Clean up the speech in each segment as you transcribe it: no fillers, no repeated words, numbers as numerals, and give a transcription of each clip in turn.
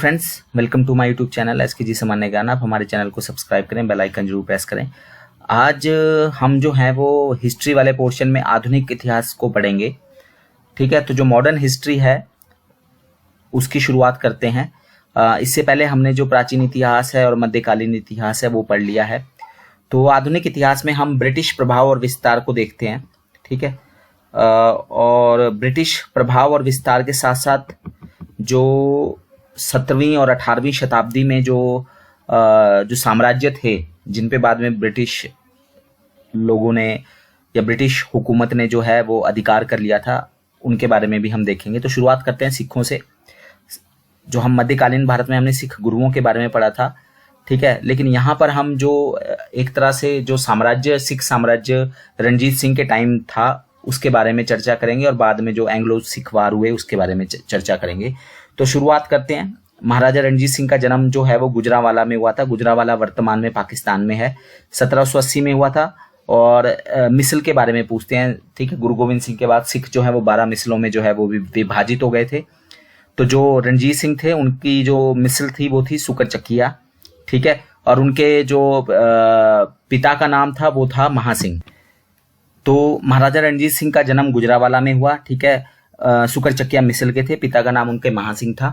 Friends, welcome to my YouTube channel S K G सामान्य ज्ञान। आप हमारे चैनल को सब्सक्राइब करें, बेल आइकन जरूर प्रेस करें। आज हम जो हैं वो हिस्ट्री वाले पोर्शन में आधुनिक इतिहास को पढ़ेंगे। ठीक है, तो जो मॉडर्न हिस्ट्री है उसकी शुरुआत करते हैं। इससे पहले हमने जो प्राचीन इतिहास है और मध्यकालीन इतिहास है वो पढ़ लिया है। तो आधुनिक इतिहास में हम ब्रिटिश प्रभाव और विस्तार को देखते हैं। ठीक है, और ब्रिटिश प्रभाव और विस्तार के साथ साथ जो 17वीं और 18वीं शताब्दी में जो साम्राज्य थे जिन पे बाद में ब्रिटिश लोगों ने या ब्रिटिश हुकूमत ने जो है वो अधिकार कर लिया था, उनके बारे में भी हम देखेंगे। तो शुरुआत करते हैं सिखों से। जो हम मध्यकालीन भारत में हमने सिख गुरुओं के बारे में पढ़ा था, ठीक है, लेकिन यहाँ पर हम जो एक तरह से जो साम्राज्य सिख साम्राज्य रणजीत सिंह के टाइम था उसके बारे में चर्चा करेंगे और बाद में जो एंग्लो सिख वार हुए उसके बारे में चर्चा करेंगे। तो शुरुआत करते हैं। महाराजा रणजीत सिंह का जन्म जो है वो गुजरांवाला में हुआ था। गुजरांवाला वर्तमान में पाकिस्तान में है। 1780 में हुआ था। और मिसल के बारे में पूछते हैं। ठीक है, गुरु गोविंद सिंह के बाद सिख जो है वो 12 मिसलों में जो है वो विभाजित हो गए थे। तो जो रणजीत सिंह थे उनकी जो मिसल थी वो थी सुकर चकिया। ठीक है, और उनके जो पिता का नाम था वो था महासिंह। तो महाराजा रणजीत सिंह का जन्म गुजरांवाला में हुआ। ठीक है, सुकर चकिया मिसल के थे। पिता का नाम उनके महासिंह था।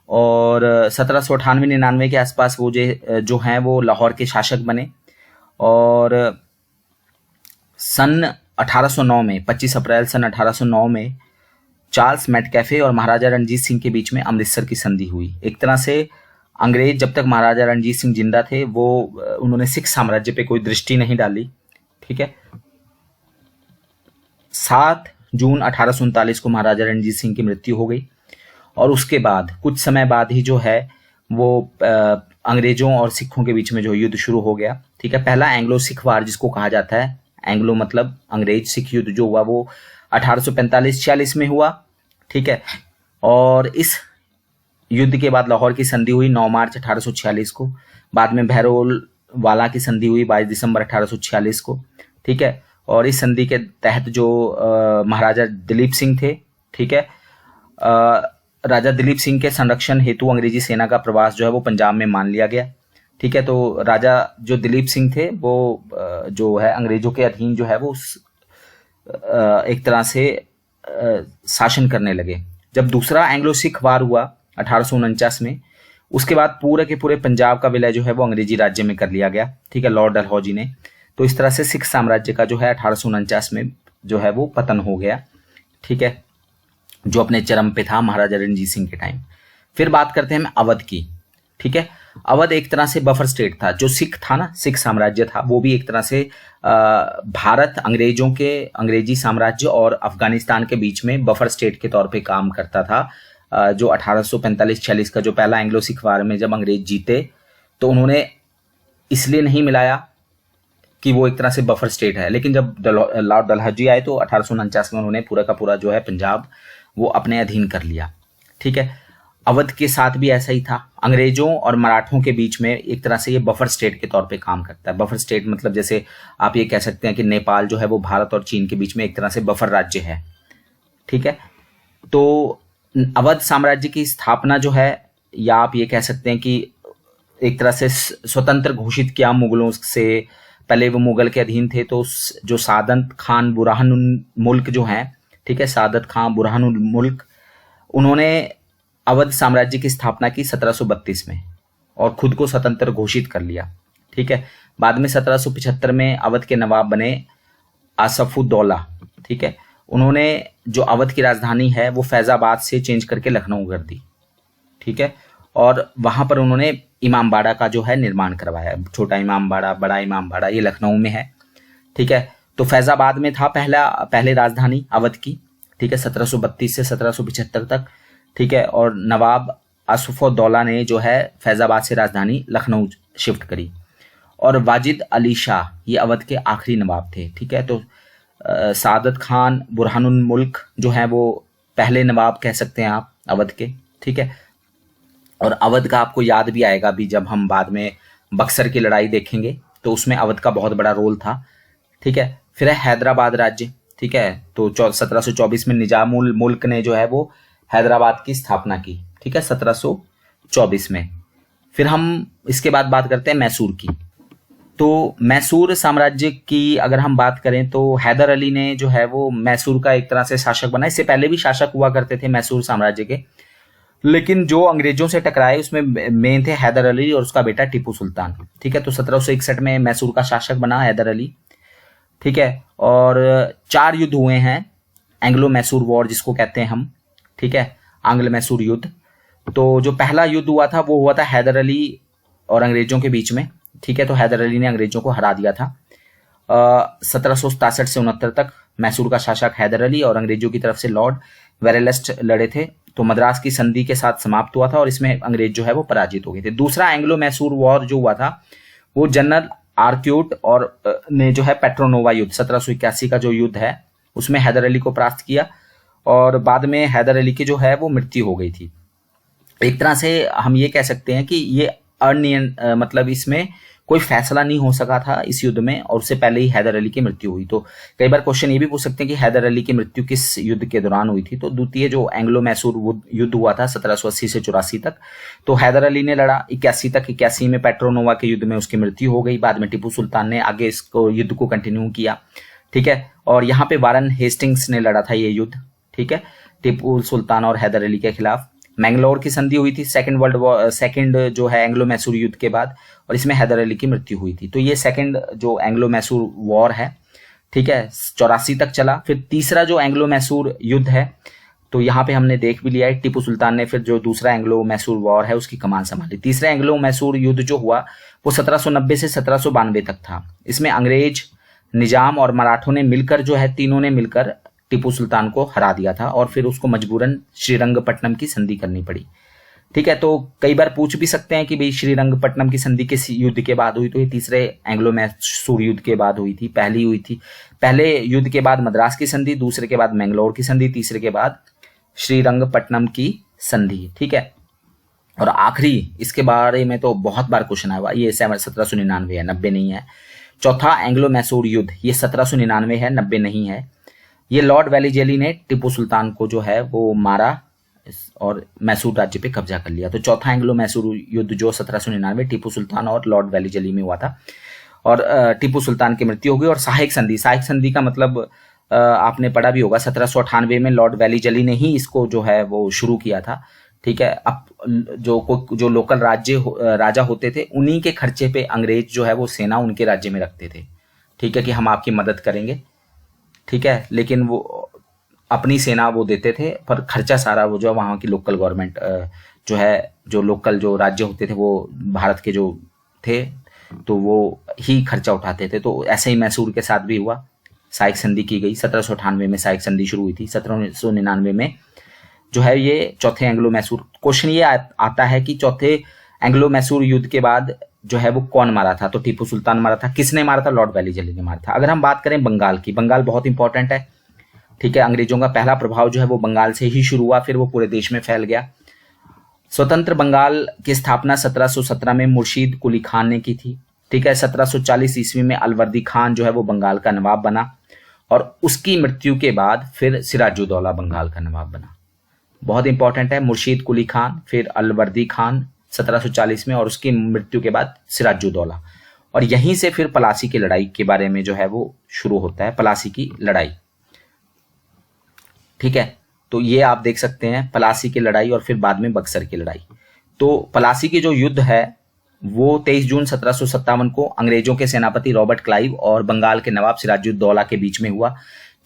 और 1798-99 के आसपास वो जो हैं वो लाहौर के शासक बने। और सन 1809 में 25 अप्रैल सन 1809 में चार्ल्स मैटकैफे और महाराजा रणजीत सिंह के बीच में अमृतसर की संधि हुई। एक तरह से अंग्रेज जब तक महाराजा रणजीत सिंह जिंदा थे वो उन्होंने सिख साम्राज्य पे कोई दृष्टि नहीं डाली। ठीक है, 7 जून 1839 को महाराजा रणजीत सिंह की मृत्यु हो गई। और उसके बाद कुछ समय बाद ही जो है वो अंग्रेजों और सिखों के बीच में जो युद्ध शुरू हो गया। ठीक है, पहला एंग्लो सिख वार जिसको कहा जाता है, एंग्लो मतलब अंग्रेज, सिख युद्ध जो हुआ वो 1845-46 में हुआ। ठीक है, और इस युद्ध के बाद लाहौर की संधि हुई 9 मार्च 1846 को। बाद में भैरोवाला की संधि हुई 22 दिसंबर 1846 को। ठीक है, और इस संधि के तहत जो महाराजा दिलीप सिंह थे, ठीक है, राजा दिलीप सिंह के संरक्षण हेतु अंग्रेजी सेना का प्रवास जो है वो पंजाब में मान लिया गया। ठीक है, तो राजा जो दिलीप सिंह थे वो जो है अंग्रेजों के अधीन जो है वो एक तरह से शासन करने लगे। जब दूसरा एंग्लो सिख वार हुआ 1849 में, उसके बाद पूरे के पूरे पंजाब का विलय जो है वो अंग्रेजी राज्य में कर लिया गया। ठीक है, लॉर्ड डलहौजी ने। तो इस तरह से सिख साम्राज्य का जो है 1849 में जो है वो पतन हो गया। ठीक है, जो अपने चरम पे था महाराजा रणजीत सिंह के टाइम। फिर बात करते हैं हम अवध की। ठीक है, अवध एक तरह से बफर स्टेट था। जो सिख था ना, सिख साम्राज्य था, वो भी एक तरह से भारत अंग्रेजों के अंग्रेजी साम्राज्य और अफगानिस्तान के बीच में बफर स्टेट के तौर पे काम करता था। जो 1845-46 का जो पहला एंग्लो सिख वार में जब अंग्रेज जीते तो उन्होंने इसलिए नहीं मिलाया कि वो एक तरह से बफर स्टेट है, लेकिन जब लॉर्ड डलहौजी आए तो 1849 में उन्होंने पूरा का पूरा जो है पंजाब वो अपने अधीन कर लिया। ठीक है, अवध के साथ भी ऐसा ही था। अंग्रेजों और मराठों के बीच में एक तरह से ये बफर स्टेट के तौर पे काम करता है। बफर स्टेट मतलब जैसे आप ये कह सकते हैं कि नेपाल जो है वो भारत और चीन के बीच में एक तरह से बफर राज्य है। ठीक है, तो अवध साम्राज्य की स्थापना जो है, या आप ये कह सकते हैं कि एक तरह से स्वतंत्र घोषित किया मुगलों से। पहले वो मुगल के अधीन थे। तो जो सादत खान बुरहानुल मुल्क जो हैं, ठीक है, सादत खान बुरहानुल मुल्क, उन्होंने अवध साम्राज्य की स्थापना की 1732 में और खुद को स्वतंत्र घोषित कर लिया। ठीक है, बाद में 1775 में अवध के नवाब बने आसफुद्दौला। ठीक है, उन्होंने जो अवध की राजधानी है वो फैजाबाद से चेंज करके लखनऊ कर दी। ठीक है, और वहां पर उन्होंने इमामबाड़ा का जो है निर्माण करवाया। छोटा इमामबाड़ा, बड़ा इमामबाड़ा, ये लखनऊ में है। ठीक है, तो फैजाबाद में था पहले राजधानी अवध की। ठीक है, 1732 से 1775 तक। ठीक है, और नवाब आसफुद्दौला ने जो है फैजाबाद से राजधानी लखनऊ शिफ्ट करी। और वाजिद अली शाह ये अवध के आखिरी नवाब थे। ठीक है, तो सादत खान बुरहानुल मुल्क जो है वो पहले नवाब कह सकते हैं आप अवध के। ठीक है, और अवध का आपको याद भी आएगा भी जब हम बाद में बक्सर की लड़ाई देखेंगे तो उसमें अवध का बहुत बड़ा रोल था। ठीक है, फिर है हैदराबाद राज्य। ठीक है, तो 1724 में निजामुल मुल्क ने जो है वो हैदराबाद की स्थापना की। ठीक है, 1924 में। फिर हम इसके बाद बात करते हैं मैसूर की। तो मैसूर साम्राज्य की अगर हम बात करें तो हैदर अली ने जो है वो मैसूर का एक तरह से शासक बना। इससे पहले भी शासक हुआ करते थे मैसूर साम्राज्य के, लेकिन जो अंग्रेजों से टकराए उसमें मेन थे हैदर अली और उसका बेटा टीपू सुल्तान। ठीक है, तो 1761 में मैसूर का शासक बना हैदर अली। ठीक है, और 4 युद्ध हुए हैं, एंग्लो मैसूर वॉर जिसको कहते हैं हम। ठीक है, आंग्ल मैसूर युद्ध। तो जो पहला युद्ध हुआ था वो हुआ था हैदर अली और अंग्रेजों के बीच में। ठीक है, तो हैदर अली ने अंग्रेजों को हरा दिया था। 1767 से 69 तक मैसूर का शासक हैदर अली और अंग्रेजों की तरफ से लॉर्ड वेरेलस्ट लड़े थे। तो मद्रास की संधि के साथ समाप्त हुआ था और इसमें अंग्रेज जो है वो पराजित हो गए थे। दूसरा एंग्लो मैसूर वॉर जो हुआ था वो जनरल आर्क्यूट और ने जो है पेट्रोनोवा युद्ध 1781 का जो युद्ध है उसमें हैदर अली को परास्त किया और बाद में हैदर अली की जो है वो मृत्यु हो गई थी। एक तरह से हम ये कह सकते हैं कि ये मतलब इसमें कोई फैसला नहीं हो सका था इस युद्ध में और उससे पहले ही हैदर अली की मृत्यु हुई। तो कई बार क्वेश्चन ये भी पूछ सकते हैं कि हैदर अली की मृत्यु किस युद्ध के दौरान हुई थी। तो द्वितीय जो एंग्लो मैसूर युद्ध हुआ था 1780 से 84 तक, तो हैदर अली ने लड़ा 81 तक। 81 में पेट्रोनोवा के युद्ध में उसकी मृत्यु हो गई। बाद में टीपू सुल्तान ने आगे इसको युद्ध को कंटिन्यू किया। ठीक है, और यहाँ पे वारन हेस्टिंग्स ने लड़ा था ये युद्ध। ठीक है, टीपू सुल्तान और हैदर अली के खिलाफ। मैंगलोर की संधि हुई थी सेकंड जो है एंग्लो मैसूर युद्ध के बाद और इसमें हैदर अली की मृत्यु हुई थी। तो ये सेकंड जो एंग्लो मैसूर वॉर है, ठीक है, 84 तक चला। फिर तीसरा जो एंग्लो मैसूर युद्ध है तो यहाँ पे हमने देख भी लिया है, टीपू सुल्तान ने फिर जो दूसरा एंग्लो मैसूर वॉर है उसकी कमान संभाली। तीसरा एंग्लो मैसूर युद्ध जो हुआ वो 1790 से 1792 तक था। इसमें अंग्रेज, निजाम और मराठों ने मिलकर जो है तीनों ने मिलकर टीपू सुल्तान को हरा दिया था और फिर उसको मजबूरन श्रीरंगपट्टनम की संधि करनी पड़ी। ठीक है, तो कई बार पूछ भी सकते हैं कि भाई श्रीरंगपट्टनम की संधि किस युद्ध के बाद हुई। तो ये तीसरे एंग्लो मैसूर युद्ध के बाद हुई थी। पहली हुई थी, पहले युद्ध के बाद मद्रास की संधि, दूसरे के बाद मैंगलोर की संधि, तीसरे के बाद श्रीरंगपट्टनम की संधि। ठीक है, और आखिरी इसके बारे में तो बहुत बार क्वेश्चन आया हुआ, ये 1799 है, 90 नहीं है। चौथा एंग्लो मैसूर युद्ध ये 1799 है, 90 नहीं है। ये लॉर्ड वेलिजेली ने टीपू सुल्तान को जो है वो मारा और मैसूर राज्य पे कब्जा कर लिया। तो चौथा एंग्लो मैसूर युद्ध जो 1799 टीपू सुल्तान और लॉर्ड वेलिजेली में हुआ था और टीपू सुल्तान की मृत्यु हो गई। और सहायक संधि का मतलब आपने पढ़ा भी होगा, 1798 में लॉर्ड वेलिजेली ने ही इसको जो है वो शुरू किया था। ठीक है, अब जो लोकल राजा होते थे उन्हीं के खर्चे पे अंग्रेज जो है वो सेना उनके राज्य में रखते थे। ठीक है, कि हम आपकी मदद करेंगे। ठीक है, लेकिन वो अपनी सेना वो देते थे पर खर्चा सारा वो जो वहाँ की लोकल गवर्नमेंट जो है, जो लोकल जो राज्य होते थे वो भारत के जो थे तो वो ही खर्चा उठाते थे। तो ऐसे ही मैसूर के साथ भी हुआ, सहायक संधि की गई। 1798 में सहायक संधि शुरू हुई थी। 1799 में जो है ये चौथे एंग्लो मैसूर। क्वेश्चन ये आता है कि चौथे एंग्लो मैसूर युद्ध के बाद जो है वो कौन मारा था। तो टीपू सुल्तान मारा था। किसने मारा था? लॉर्ड वेलिजेली ने मारा था। अगर हम बात करें बंगाल की, बंगाल बहुत इंपॉर्टेंट है। ठीक है, अंग्रेजों का पहला प्रभाव जो है वो बंगाल से ही शुरू हुआ, फिर वो पूरे देश में फैल गया। स्वतंत्र बंगाल की स्थापना 1717 में मुर्शीद कुली खान ने की थी। ठीक है, 1740 ईस्वी में अलवर्दी खान जो है वो बंगाल का नवाब बना और उसकी मृत्यु के बाद फिर सिराजुद्दौला बंगाल का नवाब बना। बहुत इंपॉर्टेंट है, मुर्शीद कुली खान, फिर अलवर्दी खान 1740 में और उसकी मृत्यु के बाद सिराजुद्दौला। और यहीं से फिर पलासी की लड़ाई के बारे में जो है वो शुरू होता है, पलासी की लड़ाई। ठीक है, तो ये आप देख सकते हैं पलासी की लड़ाई और फिर बाद में बक्सर की लड़ाई। तो पलासी की जो युद्ध है वो 23 जून 1757 को अंग्रेजों के सेनापति रॉबर्ट क्लाइव और बंगाल के नवाब सिराजुद्दौला के बीच में हुआ।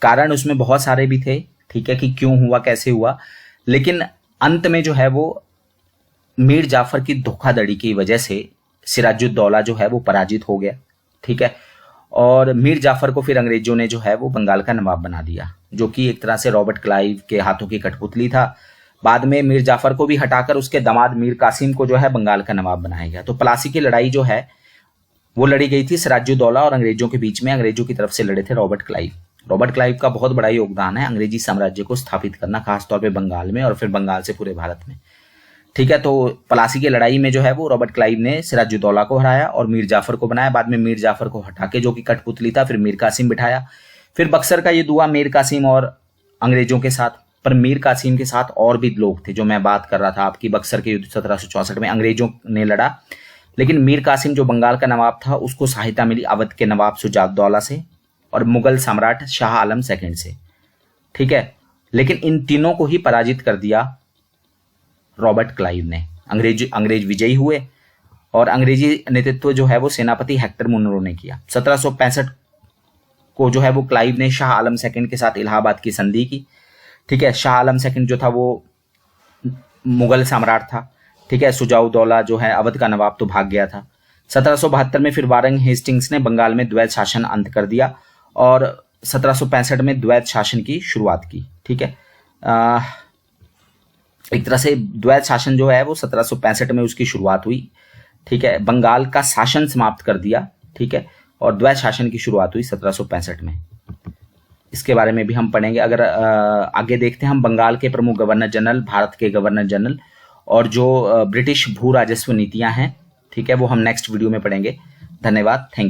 कारण उसमें बहुत सारे भी थे, ठीक है, कि क्यों हुआ, कैसे हुआ, लेकिन अंत में जो है वो मीर जाफर की धोखाधड़ी की वजह से सिराजुद्दौला जो है वो पराजित हो गया। ठीक है, और मीर जाफर को फिर अंग्रेजों ने जो है वो बंगाल का नवाब बना दिया, जो कि एक तरह से रॉबर्ट क्लाइव के हाथों की कठपुतली था। बाद में मीर जाफर को भी हटाकर उसके दामाद मीर कासिम को जो है बंगाल का नवाब बनाया गया। तो पलासी की लड़ाई जो है वो लड़ी गई थी सिराजुद्दौला और अंग्रेजों के बीच में। अंग्रेजों की तरफ से लड़े थे रॉबर्ट क्लाइव। रॉबर्ट क्लाइव का बहुत बड़ा योगदान है अंग्रेजी साम्राज्य को स्थापित करना, खासतौर पर बंगाल में और फिर बंगाल से पूरे भारत में। ठीक है, तो पलासी की लड़ाई में जो है वो रॉबर्ट क्लाइव ने सिराजुद्दौला को हराया और मीर जाफर को बनाया। बाद में मीर जाफर को हटा के, जो कि कठपुतली था, फिर मीर कासिम बिठाया। फिर बक्सर का युद्ध हुआ मीर कासिम और अंग्रेजों के साथ। पर मीर कासिम के साथ और भी लोग थे, जो मैं बात कर रहा था आपकी बक्सर के युद्ध 1764 में अंग्रेजों ने लड़ा। लेकिन मीर कासिम जो बंगाल का नवाब था उसको सहायता मिली अवध के नवाब शुजाउद्दौला से और मुगल सम्राट शाह आलम सेकंड से, ठीक है। लेकिन इन तीनों को ही पराजित कर दिया रॉबर्ट क्लाइव ने। अंग्रेज विजयी हुए और अंग्रेजी नेतृत्व जो है वो सेनापति हेक्टर मुनरो ने किया। 1765 को जो है वो क्लाइव ने शाह आलम सेकंड के साथ इलाहाबाद की संधि की, ठीक है। शाह आलम सेकंड जो था वो मुगल सम्राट था, ठीक है। शुजाउद्दौला जो है अवध का नवाब तो भाग गया था। 1772 में फिर वारंग हेस्टिंग्स ने बंगाल में द्वैत शासन अंत कर दिया और 1765 में द्वैत शासन की शुरुआत की, ठीक है। एक तरह से द्वैत शासन जो है वो 1765 में उसकी शुरुआत हुई, ठीक है। बंगाल का शासन समाप्त कर दिया, ठीक है, और द्वैत शासन की शुरुआत हुई 1765 में। इसके बारे में भी हम पढ़ेंगे। अगर आगे देखते हैं हम बंगाल के प्रमुख गवर्नर जनरल, भारत के गवर्नर जनरल और जो ब्रिटिश भू राजस्व नीतियां हैं, ठीक है, वो हम नेक्स्ट वीडियो में पढ़ेंगे। धन्यवाद, थैंक यू।